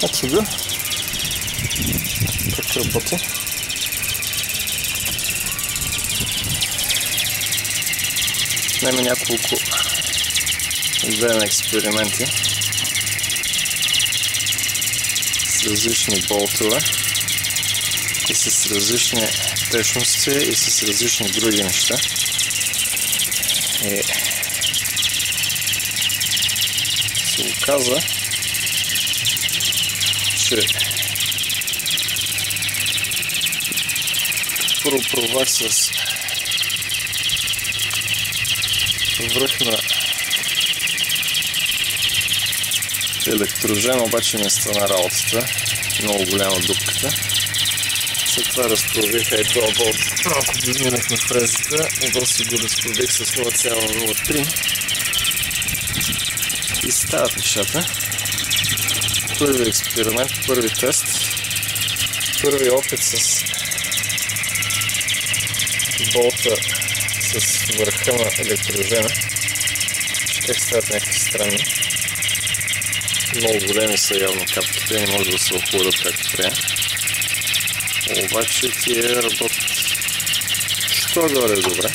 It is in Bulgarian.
Ето го. Как работи. Отнеме няколко време експерименти с различни болтове и с различни течности и с различни други неща. И се оказа, че първо пробвах с връх на електрожен, обаче не стана работата. Много голяма дупката. След това разпробих и това болт. Малко минах на фрезата, после го разпробих с 0,03 и стават нещата. Първи експеримент, първи тест, първи опит с болта с върха на електрожена. Как стават някакви странни. Много големи са явно капките, не може да се охладат както трябва. Обаче тия работят що горе добре.